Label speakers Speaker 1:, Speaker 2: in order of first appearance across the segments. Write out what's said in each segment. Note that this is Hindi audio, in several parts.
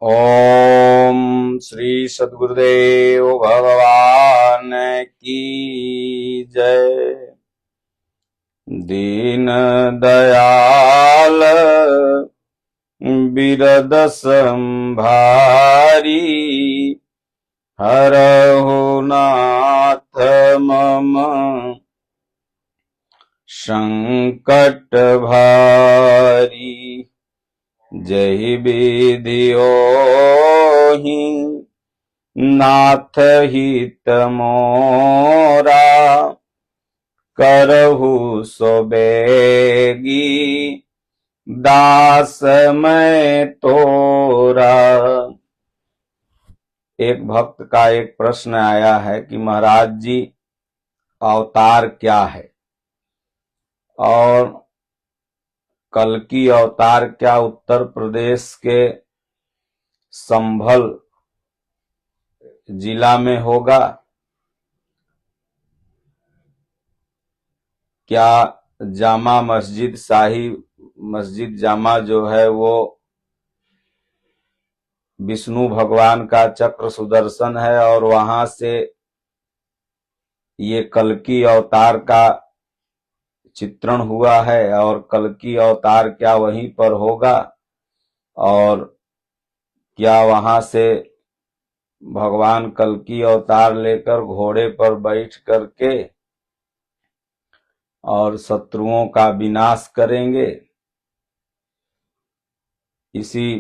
Speaker 1: ओम श्री सद्गुरुदेव भगवान की जय। दीन दयाल बिरद संभारी हरहु नाथ मम संकट भारी। जहि विधियो ही नाथ हित मोरा करहु सो बेगी दास मैं तोरा। एक भक्त का एक प्रश्न आया है कि महाराज जी अवतार क्या है और कल्कि अवतार क्या उत्तर प्रदेश के संभल जिला में होगा? क्या जामा मस्जिद शाही मस्जिद जामा जो है वो विष्णु भगवान का चक्र सुदर्शन है और वहां से ये कल्कि अवतार का चित्रण हुआ है और कल्कि अवतार क्या वहीं पर होगा और क्या वहां से भगवान कल्कि अवतार लेकर घोड़े पर बैठ करके और शत्रुओं का विनाश करेंगे? इसी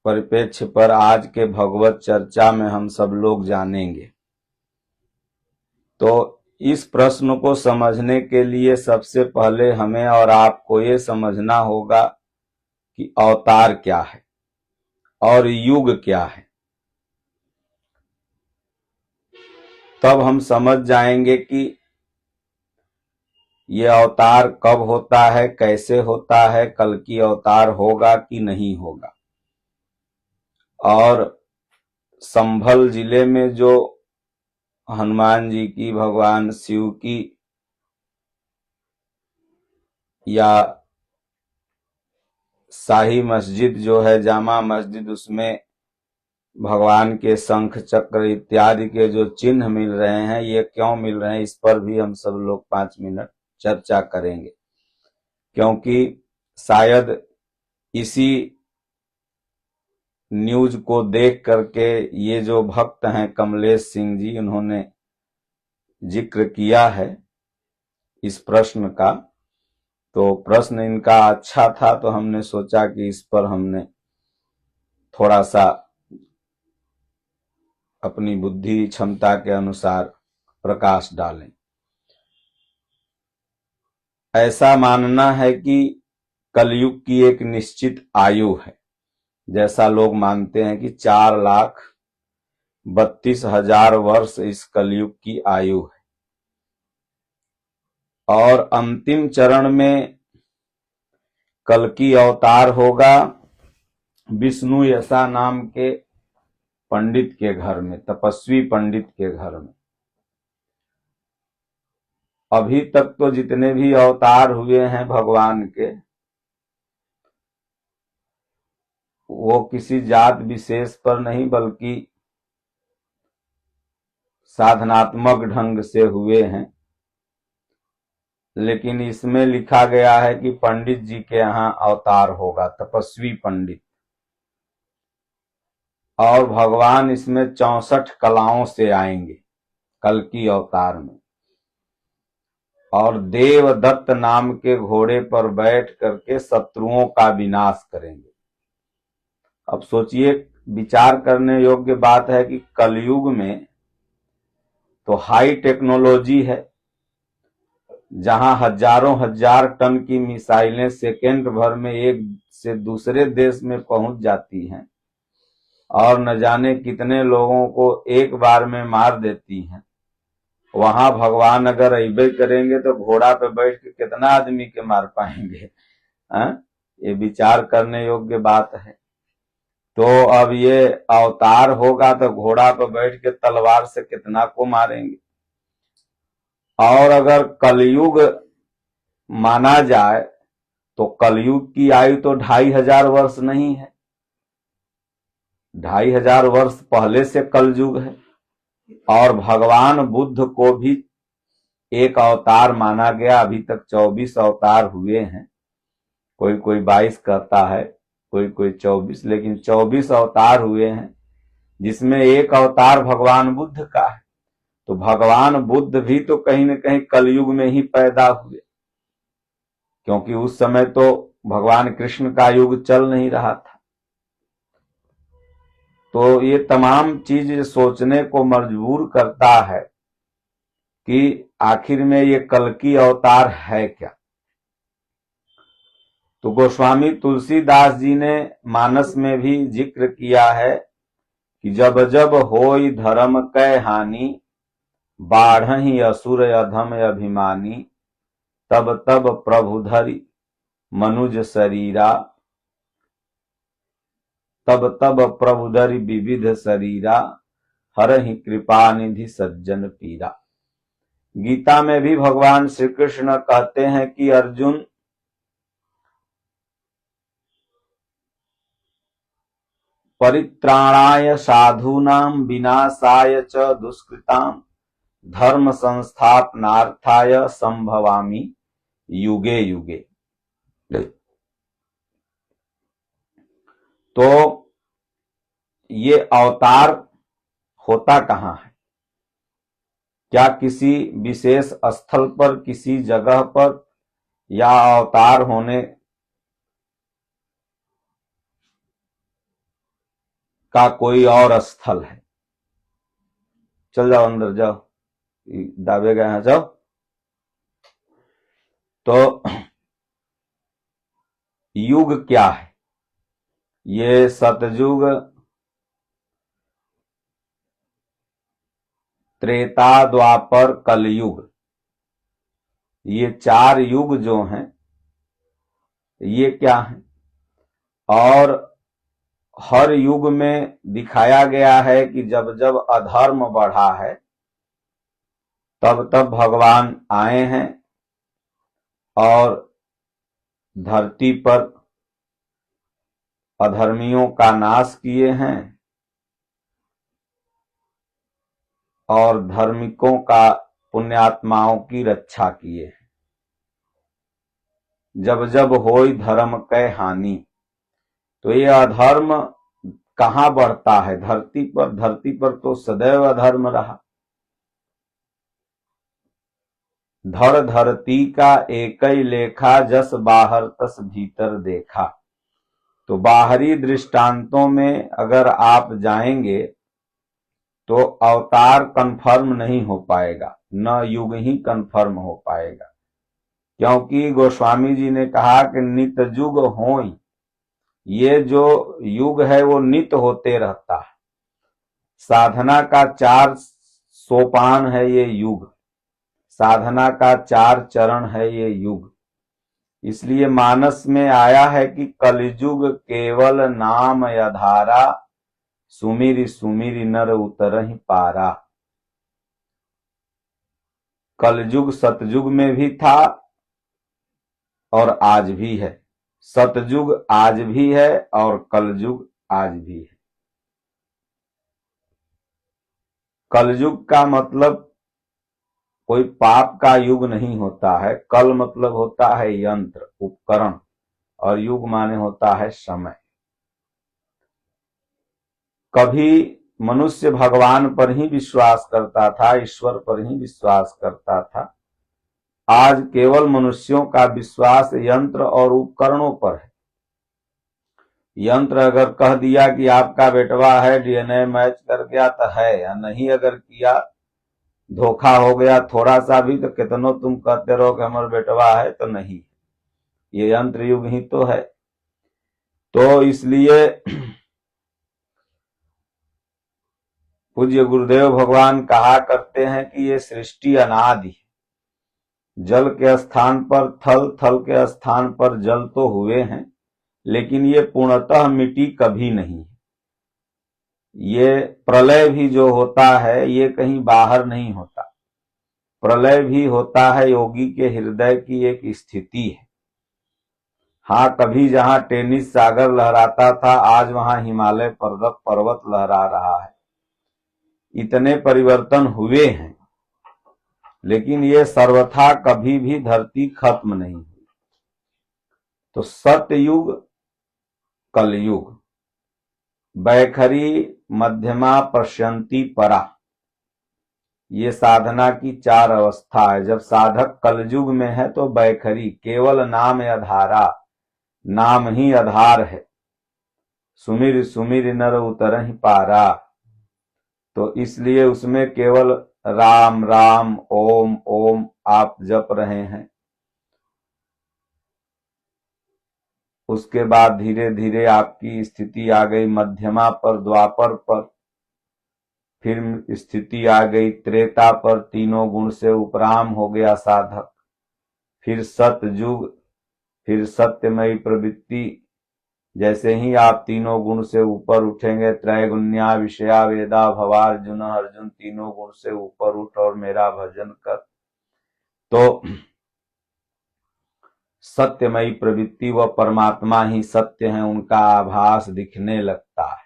Speaker 1: परिप्रेक्ष्य पर आज के भगवत चर्चा में हम सब लोग जानेंगे। तो इस प्रश्न को समझने के लिए सबसे पहले हमें और आपको ये समझना होगा कि अवतार क्या है और युग क्या है। तब हम समझ जाएंगे कि ये अवतार कब होता है, कैसे होता है, कल्कि अवतार होगा कि नहीं होगा। और संभल जिले में जो हनुमान जी की, भगवान शिव की या शाही मस्जिद जो है जामा मस्जिद, उसमें भगवान के शंख चक्र इत्यादि के जो चिन्ह मिल रहे हैं, ये क्यों मिल रहे हैं, इस पर भी हम सब लोग 5 मिनट चर्चा करेंगे। क्योंकि शायद इसी न्यूज को देख करके ये जो भक्त हैं कमलेश सिंह जी, उन्होंने जिक्र किया है इस प्रश्न का। तो प्रश्न इनका अच्छा था तो हमने सोचा कि इस पर हमने थोड़ा सा अपनी बुद्धि क्षमता के अनुसार प्रकाश डालें। ऐसा मानना है कि कलयुग की एक निश्चित आयु है, जैसा लोग मानते हैं कि 4,32,000 वर्ष इस कलयुग की आयु है। और अंतिम चरण में कल्कि अवतार होगा विष्णु यशा नाम के पंडित के घर में, तपस्वी पंडित के घर में। अभी तक तो जितने भी अवतार हुए हैं भगवान के, वो किसी जात विशेष पर नहीं बल्कि साधनात्मक ढंग से हुए हैं। लेकिन इसमें लिखा गया है कि पंडित जी के यहाँ अवतार होगा, तपस्वी पंडित। और भगवान इसमें 64 कलाओं से आएंगे कल्कि अवतार में, और देवदत्त नाम के घोड़े पर बैठ करके शत्रुओं का विनाश करेंगे। अब सोचिए, विचार करने योग्य बात है कि कलयुग में तो हाई टेक्नोलॉजी है, जहां हजारों हजार टन की मिसाइलें सेकेंड भर में एक से दूसरे देश में पहुंच जाती हैं और न जाने कितने लोगों को एक बार में मार देती हैं। वहां भगवान अगर अइबे करेंगे तो घोड़ा पे बैठ के कितना आदमी के मार पाएंगे? ये विचार करने योग्य बात है। तो अब ये अवतार होगा तो घोड़ा पे बैठ के तलवार से कितना को मारेंगे। और अगर कलयुग माना जाए तो कलयुग की आयु तो 2500 वर्ष नहीं है। 2500 वर्ष पहले से कलयुग है, और भगवान बुद्ध को भी एक अवतार माना गया। अभी तक 24 अवतार हुए हैं, कोई कोई 22 कहता है, कोई कोई 24, लेकिन 24 अवतार हुए हैं, जिसमें एक अवतार भगवान बुद्ध का है। तो भगवान बुद्ध भी तो कहीं न कहीं कलयुग में ही पैदा हुए, क्योंकि उस समय तो भगवान कृष्ण का युग चल नहीं रहा था। तो ये तमाम चीज सोचने को मजबूर करता है कि आखिर में ये कल्कि अवतार है क्या। तो गोस्वामी तुलसीदास जी ने मानस में भी जिक्र किया है कि जब जब होई धर्म कै हानि, बाढ़हि असुर अधम अभिमानी, तब तब प्रभु धरि मनुज शरीरा, तब तब प्रभु धरि विविध शरीरा, हरहि कृपा निधि सज्जन पीरा। गीता में भी भगवान श्री कृष्ण कहते हैं कि अर्जुन, परित्राणाय साधूनां विनाशाय च दुष्कृतां, धर्म संस्थापनार्थाय संभवामि युगे युगे। तो ये अवतार होता कहां है? क्या किसी विशेष स्थल पर, किसी जगह पर, या अवतार होने का कोई और स्थल है? चल जाओ अंदर जाओ, दावे गए हैं, जाओ। तो युग क्या है? ये सतयुग, त्रेता, द्वापर, कलयुग, ये 4 युग जो हैं ये क्या है? और हर युग में दिखाया गया है कि जब जब अधर्म बढ़ा है तब तब भगवान आए हैं और धरती पर अधर्मियों का नाश किए हैं और धार्मिकों का, पुण्यात्माओं की रक्षा किए हैं। जब जब होई धर्म कै हानि, तो ये अधर्म कहां बढ़ता है? धरती पर। धरती पर तो सदैव अधर्म रहा। धड़ धरती का एकई लेखा, जस बाहर तस भीतर देखा। तो बाहरी दृष्टांतों में अगर आप जाएंगे तो अवतार कंफर्म नहीं हो पाएगा, न युग ही कंफर्म हो पाएगा, क्योंकि गोस्वामी जी ने कहा कि नित युग होई। ये जो युग है वो नित होते रहता है। साधना का 4 सोपान है ये युग, साधना का 4 चरण है ये युग। इसलिए मानस में आया है कि कलयुग केवल नाम आधारा, सुमिरि सुमिरि नर उतरहि पारा। कलयुग सतयुग में भी था और आज भी है। सतयुग आज भी है और कलयुग आज भी है। कलयुग का मतलब कोई पाप का युग नहीं होता है। कल मतलब होता है यंत्र, उपकरण, और युग माने होता है समय। कभी मनुष्य भगवान पर ही विश्वास करता था, ईश्वर पर ही विश्वास करता था। आज केवल मनुष्यों का विश्वास यंत्र और उपकरणों पर है। यंत्र अगर कह दिया कि आपका बेटवा है, डीएनए मैच कर गया तो है, या नहीं अगर किया, धोखा हो गया थोड़ा सा भी, तो कितनों तुम कहते रहो कि हमारा बेटवा है, तो नहीं। ये यंत्र युग ही तो है। तो इसलिए पूज्य गुरुदेव भगवान कहा करते हैं कि ये सृष्टि अनादि है। जल के स्थान पर थल, थल के स्थान पर जल तो हुए हैं, लेकिन ये पूर्णतः मिट्टी कभी नहीं है। ये प्रलय भी जो होता है ये कहीं बाहर नहीं होता। प्रलय भी होता है योगी के हृदय की एक स्थिति है। हाँ, कभी जहां टेनिस सागर लहराता था, आज वहां हिमालय पर्वत लहरा रहा है। इतने परिवर्तन हुए हैं, लेकिन ये सर्वथा कभी भी धरती खत्म नहीं हुई। तो सतयुग, कलयुग, बैखरी, मध्यमा, पश्यंती, परा, ये साधना की 4 अवस्था है। जब साधक कलयुग में है तो बैखरी, केवल नाम आधारा, नाम ही आधार है। सुमिर सुमिर नर उतरहि पारा, तो इसलिए उसमें केवल राम राम, ओम ओम आप जप रहे हैं। उसके बाद धीरे धीरे आपकी स्थिति आ गई मध्यमा पर, द्वापर पर, फिर स्थिति आ गई त्रेता पर, तीनों गुण से उपराम हो गया साधक। फिर सतयुग, फिर सत्यमयी प्रवृत्ति। जैसे ही आप तीनों गुण से ऊपर उठेंगे, त्रैगुण्या विषया वेदा भवार्जुन, अर्जुन तीनों गुण से ऊपर उठ और मेरा भजन कर, तो सत्यमयी प्रवृत्ति व परमात्मा ही सत्य है, उनका आभास दिखने लगता है।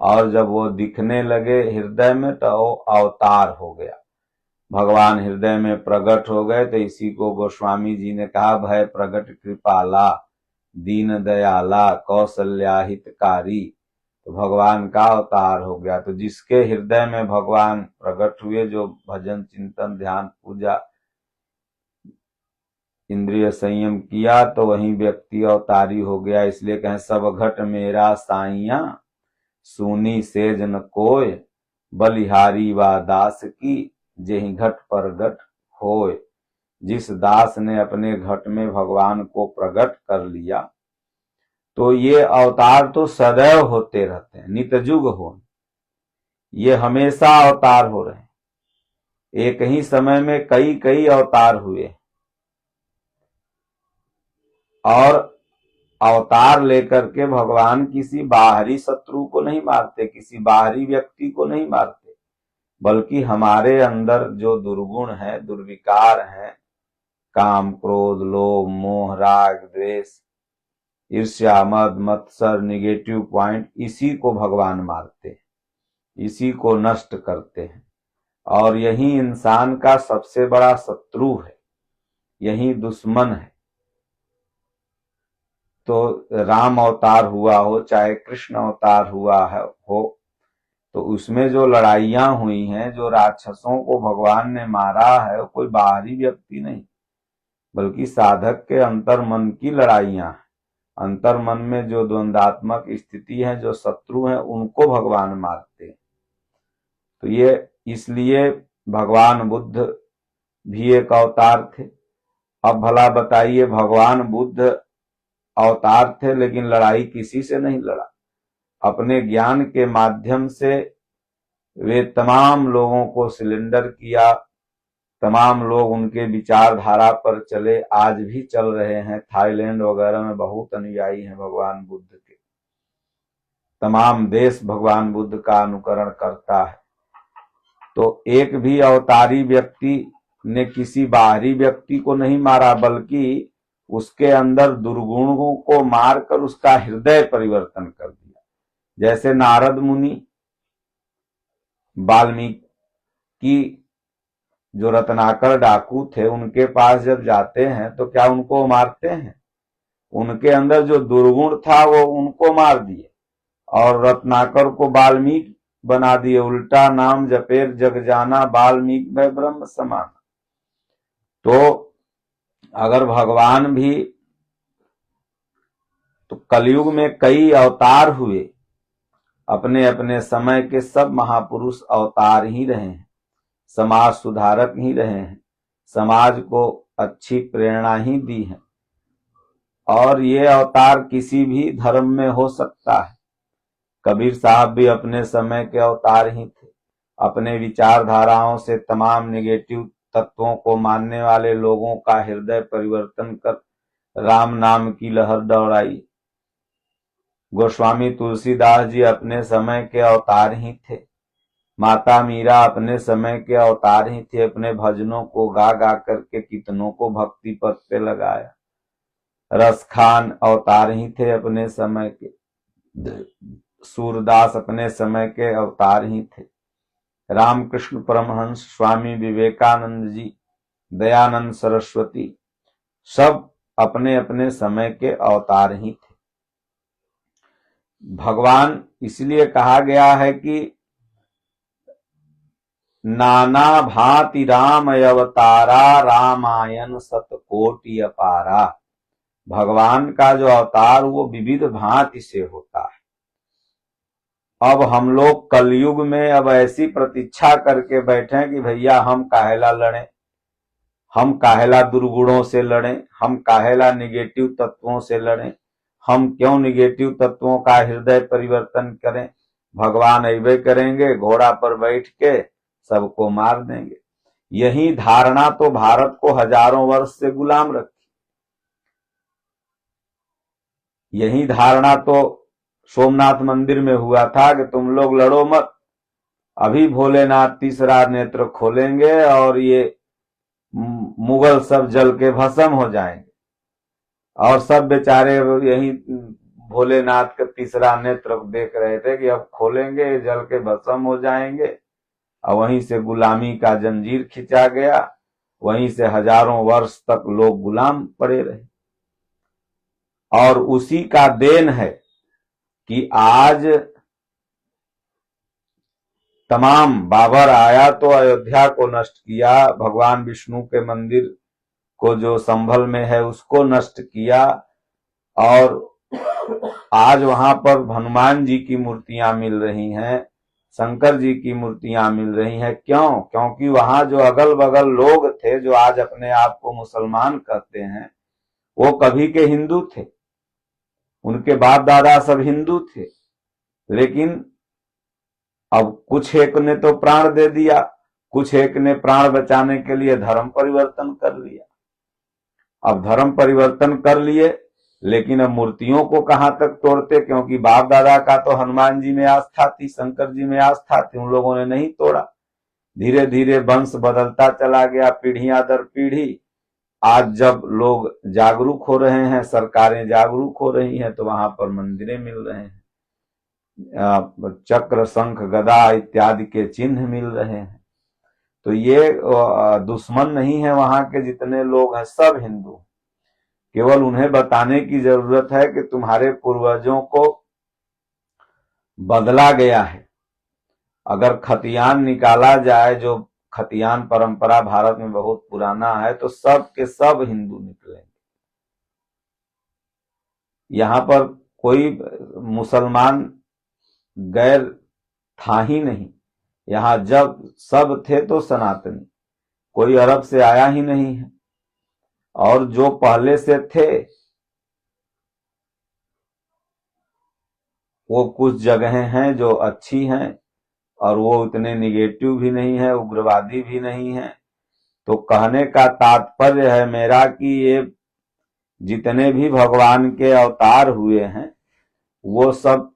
Speaker 1: और जब वो दिखने लगे हृदय में, तो वो अवतार हो गया, भगवान हृदय में प्रकट हो गए। तो इसी को गोस्वामी जी ने कहा, भय प्रगट कृपाला, दीन दयाला, कौशल्या हितकारी। तो भगवान का अवतार हो गया। तो जिसके हृदय में भगवान प्रकट हुए, जो भजन चिंतन ध्यान पूजा इंद्रिय संयम किया, तो वही व्यक्ति अवतारी हो गया। इसलिए कहें, सब घट मेरा साइया, सुनी सेज न कोय, बलिहारी वा दास की, जेहि घट पर घट होय। जिस दास ने अपने घट में भगवान को प्रकट कर लिया, तो ये अवतार तो सदैव होते रहते हैं, नितजुग हो, ये हमेशा अवतार हो रहे हैं। एक ही समय में कई कई अवतार हुए, और अवतार लेकर के भगवान किसी बाहरी शत्रु को नहीं मारते, किसी बाहरी व्यक्ति को नहीं मारते, बल्कि हमारे अंदर जो दुर्गुण है, दुर्विकार है, काम क्रोध लोभ मोह राग द्वेष ईर्ष्या मद मत्सर निगेटिव पॉइंट, इसी को भगवान मारते हैं, इसी को नष्ट करते हैं। और यही इंसान का सबसे बड़ा शत्रु है, यही दुश्मन है। तो राम अवतार हुआ हो, चाहे कृष्ण अवतार हुआ है हो, तो उसमें जो लड़ाइयां हुई हैं, जो राक्षसों को भगवान ने मारा है, कोई बाहरी व्यक्ति नहीं, बल्कि साधक के अंतर मन की लड़ाइयां हैं। अंतर मन में जो द्वंद्वात्मक स्थिति है, जो शत्रु है, उनको भगवान मारते हैं। तो ये इसलिए भगवान बुद्ध भी एक अवतार थे। अब भला बताइए, भगवान बुद्ध अवतार थे, लेकिन लड़ाई किसी से नहीं लड़ा। अपने ज्ञान के माध्यम से वे तमाम लोगों को सिलेंडर किया, तमाम लोग उनके विचारधारा पर चले, आज भी चल रहे हैं। थाईलैंड वगैरह में बहुत अनुयायी हैं भगवान बुद्ध के, तमाम देश भगवान बुद्ध का अनुकरण करता है। तो एक भी अवतारी व्यक्ति ने किसी बाहरी व्यक्ति को नहीं मारा, बल्कि उसके अंदर दुर्गुणों को मारकर उसका हृदय परिवर्तन कर दिया। जैसे नारद मुनि वाल्मीकि जो रत्नाकर डाकू थे, उनके पास जब जाते हैं तो क्या उनको मारते हैं? उनके अंदर जो दुर्गुण था वो उनको मार दिए, और रत्नाकर को वाल्मीकि बना दिए। उल्टा नाम जपेर जग जाना, वाल्मीकि में ब्रह्म समान। तो अगर भगवान भी, तो कलयुग में कई अवतार हुए, अपने अपने समय के सब महापुरुष अवतार ही रहे हैं, समाज सुधारक ही रहे हैं, समाज को अच्छी प्रेरणा ही दी है। और ये अवतार किसी भी धर्म में हो सकता है। कबीर साहब भी अपने समय के अवतार ही थे। अपने विचारधाराओं से तमाम निगेटिव तत्वों को मानने वाले लोगों का हृदय परिवर्तन कर राम नाम की लहर दौड़ाई। गोस्वामी तुलसीदास जी अपने समय के अवतार ही थे। माता मीरा अपने समय के अवतार ही थे। अपने भजनों को गा गा करके कितनों को भक्ति पथ पे लगाया। रसखान अवतार ही थे अपने समय के, सूरदास अपने समय के अवतार ही थे, रामकृष्ण परमहंस, स्वामी विवेकानंद जी, दयानंद सरस्वती, सब अपने अपने समय के अवतार ही थे। भगवान इसलिए कहा गया है कि नाना भांति राम अवतारा, रामायण सतकोटि अपारा। भगवान का जो अवतार वो विविध भांति से होता है। अब हम लोग कलयुग में अब ऐसी प्रतीक्षा करके बैठे कि भैया हम काहेला लड़ें, हम काहेला दुर्गुणों से लड़ें, हम काहेला निगेटिव तत्वों से लड़ें, हम क्यों निगेटिव तत्वों का हृदय परिवर्तन करें। भगवान ऐवे करेंगे, घोड़ा पर बैठ के सबको मार देंगे। यही धारणा तो भारत को हजारों वर्ष से गुलाम रखी। यही धारणा तो सोमनाथ मंदिर में हुआ था कि तुम लोग लड़ो मत, अभी भोलेनाथ तीसरा नेत्र खोलेंगे और ये मुगल सब जल के भस्म हो जाएंगे। और सब बेचारे यही भोलेनाथ का तीसरा नेत्र देख रहे थे कि अब खोलेंगे, जल के भस्म हो जाएंगे। और वहीं से गुलामी का जंजीर खिंचा गया, वहीं से हजारों वर्ष तक लोग गुलाम पड़े रहे। और उसी का देन है कि आज तमाम, बाबर आया तो अयोध्या को नष्ट किया, भगवान विष्णु के मंदिर को जो संभल में है उसको नष्ट किया, और आज वहां पर हनुमान जी की मूर्तियां मिल रही हैं, शंकर जी की मूर्तियां मिल रही हैं। क्यों? क्योंकि वहां जो अगल बगल लोग थे जो आज अपने आप को मुसलमान कहते हैं, वो कभी के हिंदू थे, उनके बाप दादा सब हिंदू थे। लेकिन अब कुछ एक ने तो प्राण दे दिया, कुछ एक ने प्राण बचाने के लिए धर्म परिवर्तन कर लिया। अब धर्म परिवर्तन कर लिए, लेकिन अब मूर्तियों को कहां तक तोड़ते, क्योंकि बाप दादा का तो हनुमान जी में आस्था थी, शंकर जी में आस्था थी, उन लोगों ने नहीं तोड़ा। धीरे धीरे वंश बदलता चला गया, पीढ़ियां दर पीढ़ी। आज जब लोग जागरूक हो रहे हैं, सरकारें जागरूक हो रही हैं, तो वहां पर मंदिरें मिल रहे हैं, चक्र शंख गदा इत्यादि के चिन्ह मिल रहे हैं। तो ये दुश्मन नहीं है, वहां के जितने लोग हैं सब हिंदू। केवल उन्हें बताने की जरूरत है कि तुम्हारे पूर्वजों को बदला गया है। अगर खतियान निकाला जाए, जो खतियान परंपरा भारत में बहुत पुराना है, तो सब के सब हिंदू निकलेंगे। यहाँ पर कोई मुसलमान गैर था ही नहीं। यहाँ जब सब थे तो सनातनी, कोई अरब से आया ही नहीं है। और जो पहले से थे वो कुछ जगहें हैं जो अच्छी हैं, और वो उतने निगेटिव भी नहीं है, उग्रवादी भी नहीं है। तो कहने का तात्पर्य है मेरा कि ये जितने भी भगवान के अवतार हुए हैं, वो सब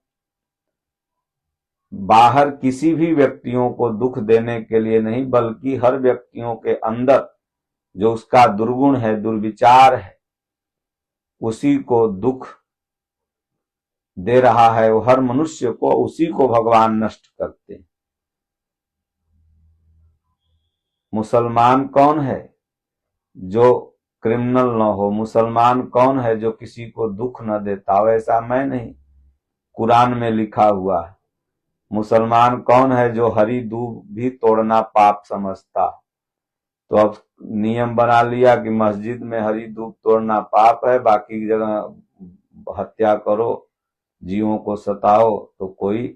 Speaker 1: बाहर किसी भी व्यक्तियों को दुख देने के लिए नहीं, बल्कि हर व्यक्तियों के अंदर जो उसका दुर्गुण है, दुर्विचार है, उसी को दुख दे रहा है। वो हर मनुष्य को, उसी को भगवान नष्ट करते हैं। मुसलमान कौन है जो क्रिमिनल न हो? मुसलमान कौन है जो किसी को दुख न देता हो? ऐसा मैं नहीं, कुरान में लिखा हुआ है। मुसलमान कौन है जो हरी दूब भी तोड़ना पाप समझता? तो अब नियम बना लिया कि मस्जिद में हरी दूब तोड़ना पाप है, बाकी जगह हत्या करो, जीवों को सताओ तो कोई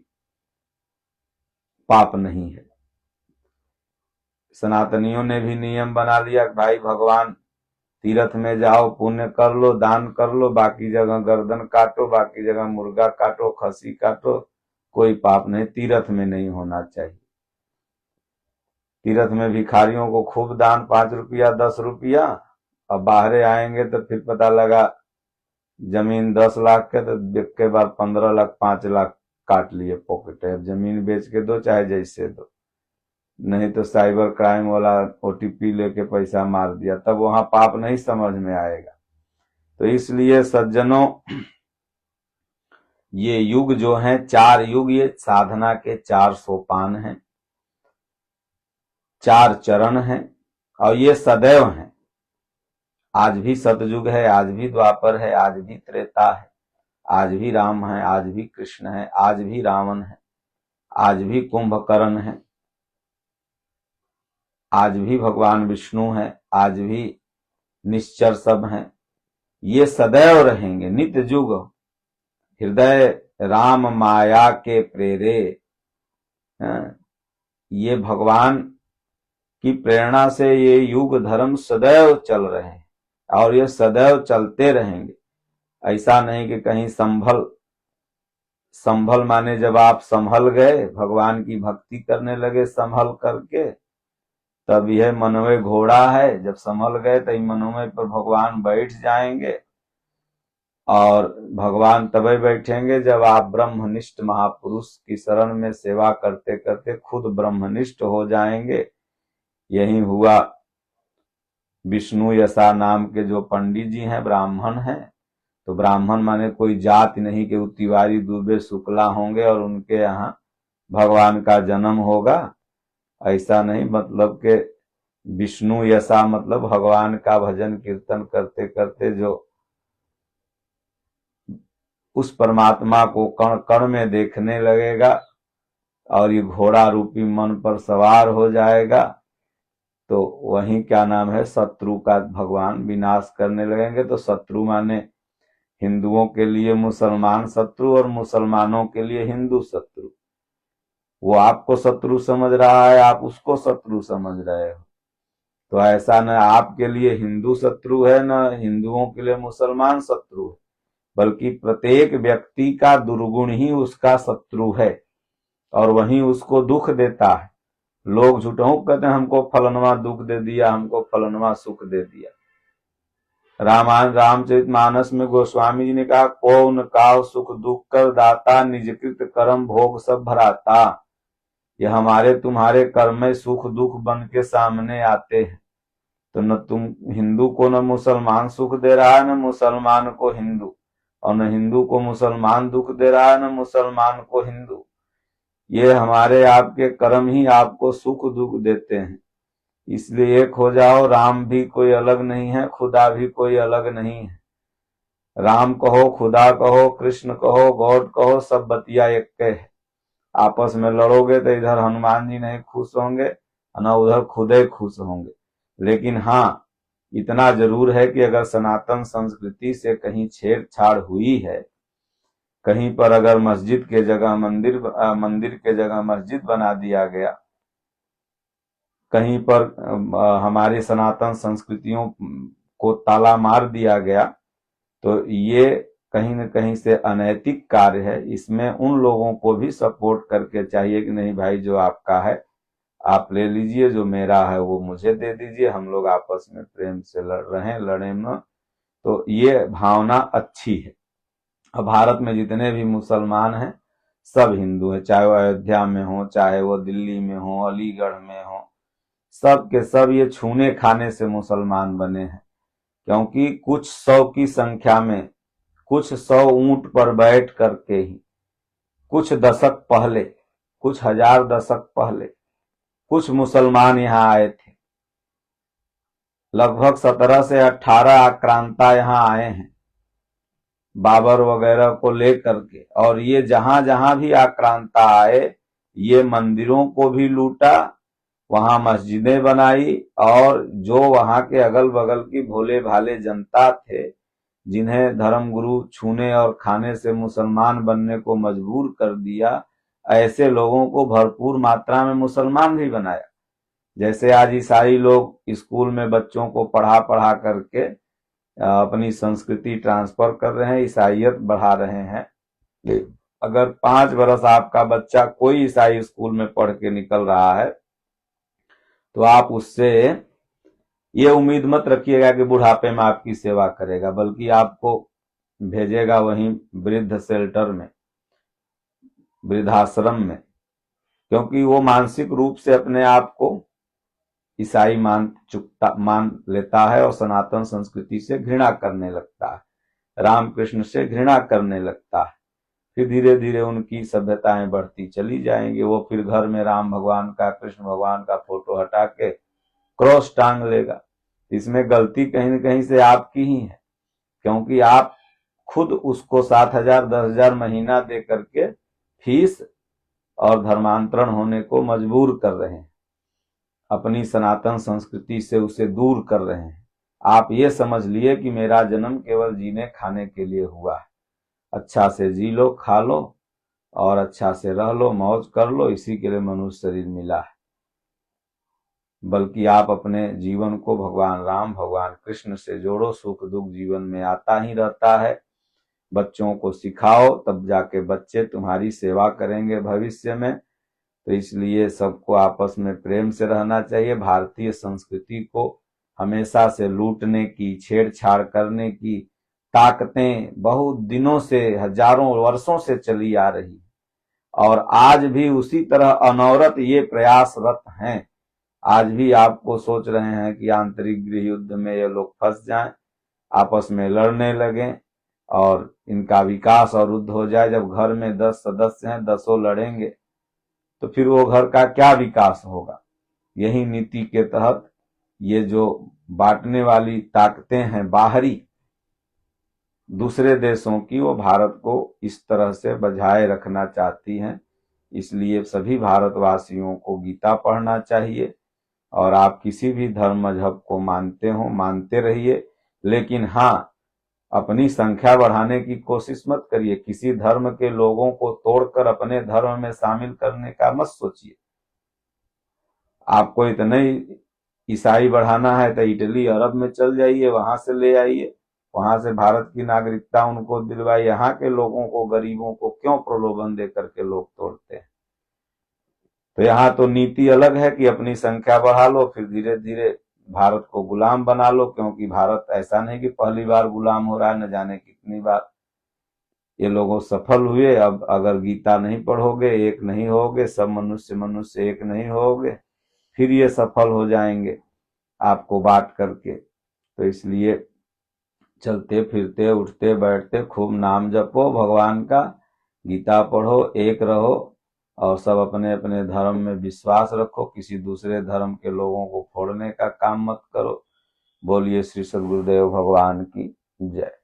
Speaker 1: पाप नहीं है। सनातनियों ने भी नियम बना लिया कि भाई भगवान तीर्थ में जाओ, पुण्य कर लो, दान कर लो, बाकी जगह गर्दन काटो, बाकी जगह मुर्गा काटो, खसी काटो, कोई पाप नहीं। तीर्थ में नहीं होना चाहिए। तीर्थ में भिखारियों को खूब दान, 5 रुपया 10 रुपया। अब बाहरे आएंगे तो फिर पता लगा जमीन 10 लाख के, तो देख के बाद 15 लाख 5 लाख काट लिए पॉकेट है। अब जमीन बेच के दो, चाहे जैसे दो, नहीं तो साइबर क्राइम वाला OTP लेके पैसा मार दिया, तब वहां पाप नहीं समझ में आएगा। तो इसलिए सज्जनों, ये युग जो हैं 4 युग, ये साधना के 4 सोपान हैं, 4 चरण हैं, और ये सदैव हैं। आज भी सतयुग है, आज भी द्वापर है, आज भी त्रेता है, आज भी राम है, आज भी कृष्ण है, आज भी रावण है, आज भी कुंभकर्ण है, आज भी भगवान विष्णु है, आज भी निश्चर सब हैं। ये सदैव रहेंगे, नित्य युग। हृदय राम माया के प्रेरे, ये भगवान की प्रेरणा से ये युग धर्म सदैव चल रहे हैं और ये सदैव चलते रहेंगे। ऐसा नहीं कि कहीं संभल माने जब आप संभल गए, भगवान की भक्ति करने लगे संभल करके, तब यह मनोमय घोड़ा है, जब संभल गए तो मनोमय पर भगवान बैठ जाएंगे और भगवान तभी बैठेंगे जब आप ब्रह्मनिष्ठ महापुरुष की शरण में सेवा करते करते खुद ब्रह्मनिष्ठ हो जाएंगे। यही हुआ विष्णु यशा नाम के जो पंडित जी हैं, ब्राह्मण हैं, तो ब्राह्मण माने कोई जाति नहीं कि तिवारी दुबे शुक्ला होंगे और उनके यहाँ भगवान का जन्म होगा। ऐसा नहीं, मतलब के विष्णु यशा मतलब भगवान का भजन कीर्तन करते करते जो उस परमात्मा को कण कण में देखने लगेगा और ये घोड़ा रूपी मन पर सवार हो जाएगा, तो वही क्या नाम है, शत्रु का भगवान विनाश करने लगेंगे। तो शत्रु माने हिंदुओं के लिए मुसलमान शत्रु और मुसलमानों के लिए हिंदू शत्रु। वो आपको शत्रु समझ रहा है, आप उसको शत्रु समझ रहे हो। तो ऐसा न आपके लिए हिंदू शत्रु है, न हिंदुओं के लिए मुसलमान शत्रु है, बल्कि प्रत्येक व्यक्ति का दुर्गुण ही उसका शत्रु है और वही उसको दुख देता है। लोग झूठों कहते हैं हमको फलनवा दुख दे दिया, हमको फलनवा सुख दे दिया। रामचरितमानस में गोस्वामी जी ने कहा, कौन काव सुख दुख कर दाता, निजकृत कर्म भोग सब भराता। ये हमारे तुम्हारे कर्म में सुख दुख बन के सामने आते हैं। तो न तुम हिंदू को न मुसलमान सुख दे रहा है, न मुसलमान को हिंदू, और न हिंदू को मुसलमान दुख दे रहा है, न मुसलमान को हिंदू। ये हमारे आपके कर्म ही आपको सुख दुख देते हैं। इसलिए एक हो जाओ। राम भी कोई अलग नहीं है, खुदा भी कोई अलग नहीं है। राम कहो, खुदा कहो, कृष्ण कहो, गॉड कहो, सब बतिया एक के है। आपस में लड़ोगे तो इधर हनुमान जी नहीं खुश होंगे, न उधर खुदे खुश होंगे। लेकिन हाँ, इतना जरूर है कि अगर सनातन संस्कृति से कहीं छेड़छाड़ हुई है, कहीं पर अगर मस्जिद के जगह मंदिर के जगह मस्जिद बना दिया गया, कहीं पर हमारी सनातन संस्कृतियों को ताला मार दिया गया, तो ये कहीं न कहीं से अनैतिक कार्य है। इसमें उन लोगों को भी सपोर्ट करके चाहिए कि नहीं भाई, जो आपका है आप ले लीजिए, जो मेरा है वो मुझे दे दीजिए, हम लोग आपस में प्रेम से लड़े न। तो ये भावना अच्छी है। अब भारत में जितने भी मुसलमान हैं सब हिंदू हैं, चाहे वो अयोध्या में हो, चाहे वो दिल्ली में हो, अलीगढ़ में हो, सब के सब ये छूने खाने से मुसलमान बने हैं। क्योंकि कुछ 100 की संख्या में, कुछ 100 ऊंट पर बैठ करके ही कुछ दशक पहले, कुछ हजार दशक पहले कुछ मुसलमान यहाँ आए थे। लगभग 17 से 18 आक्रांता यहाँ आए हैं बाबर वगैरह को लेकर के, और ये जहां जहां भी आक्रांता आए, ये मंदिरों को भी लूटा, वहां मस्जिदें बनाई, और जो वहां के अगल बगल की भोले भाले जनता थे, जिन्हें धर्मगुरु छूने और खाने से मुसलमान बनने को मजबूर कर दिया, ऐसे लोगों को भरपूर मात्रा में मुसलमान भी बनाया। जैसे आज ईसाई लोग स्कूल में बच्चों को पढ़ा पढ़ा करके अपनी संस्कृति ट्रांसफर कर रहे हैं, ईसाइयत बढ़ा रहे हैं। अगर 5 बरस आपका बच्चा कोई ईसाई स्कूल में पढ़ के निकल रहा है, तो आप उससे ये उम्मीद मत रखिएगा कि बुढ़ापे में आपकी सेवा करेगा, बल्कि आपको भेजेगा वहीं वृद्ध शेल्टर में, वृद्धाश्रम में, क्योंकि वो मानसिक रूप से अपने आप को ईसाई मान लेता है और सनातन संस्कृति से घृणा करने लगता है। रामकृष्ण से घृणा करने लगता है। फिर धीरे धीरे उनकी सभ्यताएं बढ़ती चली जाएंगी। वो फिर घर में राम भगवान का, कृष्ण भगवान का फोटो हटा के क्रॉस टांग लेगा। इसमें गलती कहीं न कहीं से आपकी ही है, क्योंकि आप खुद उसको 7,000 10,000 महीना दे करके फीस और धर्मांतरण होने को मजबूर कर रहे हैं, अपनी सनातन संस्कृति से उसे दूर कर रहे हैं। आप ये समझ लिए कि मेरा जन्म केवल जीने खाने के लिए हुआ है, अच्छा से जी लो, खा लो और अच्छा से रह लो, मौज कर लो, इसी के लिए मनुष्य शरीर मिला है। बल्कि आप अपने जीवन को भगवान राम, भगवान कृष्ण से जोड़ो। सुख दुख जीवन में आता ही रहता है। बच्चों को सिखाओ, तब जाके बच्चे तुम्हारी सेवा करेंगे भविष्य में। तो इसलिए सबको आपस में प्रेम से रहना चाहिए। भारतीय संस्कृति को हमेशा से लूटने की, छेड़छाड़ करने की ताकतें बहुत दिनों से, हजारों वर्षों से चली आ रही और आज भी उसी तरह अनवरत ये प्रयासरत हैं। आज भी आपको सोच रहे हैं कि आंतरिक गृह युद्ध में ये लोग फंस जाएं, आपस में लड़ने लगें और इनका विकास अवरुद्ध हो जाए। जब घर में 10 सदस्य हैं, 10 लड़ेंगे तो फिर वो घर का क्या विकास होगा। यही नीति के तहत ये जो बांटने वाली ताकतें हैं बाहरी दूसरे देशों की, वो भारत को इस तरह से बझाए रखना चाहती हैं। इसलिए सभी भारतवासियों को गीता पढ़ना चाहिए और आप किसी भी धर्म मजहब को मानते हो, मानते रहिए, लेकिन हाँ, अपनी संख्या बढ़ाने की कोशिश मत करिए। किसी धर्म के लोगों को तोड़कर अपने धर्म में शामिल करने का मत सोचिए। आपको इतना ही ईसाई बढ़ाना है तो इटली अरब में चल जाइए, वहां से ले आइए, वहां से भारत की नागरिकता उनको दिलवाइए। यहाँ के लोगों को, गरीबों को क्यों प्रलोभन दे करके लोग तोड़ते हैं। तो यहाँ तो नीति अलग है कि अपनी संख्या बढ़ा लो, फिर धीरे धीरे भारत को गुलाम बना लो। क्योंकि भारत ऐसा नहीं कि पहली बार गुलाम हो रहा है, न जाने कितनी बार ये लोगों सफल हुए। अब अगर गीता नहीं पढ़ोगे, एक नहीं होगे, सब मनुष्य एक नहीं होगे, फिर ये सफल हो जाएंगे आपको बांट करके। तो इसलिए चलते फिरते, उठते बैठते खूब नाम जपो भगवान का, गीता पढ़ो, एक रहो और सब अपने अपने धर्म में विश्वास रखो। किसी दूसरे धर्म के लोगों को फोड़ने का काम मत करो। बोलिए श्री सद्गुरुदेव भगवान की जय।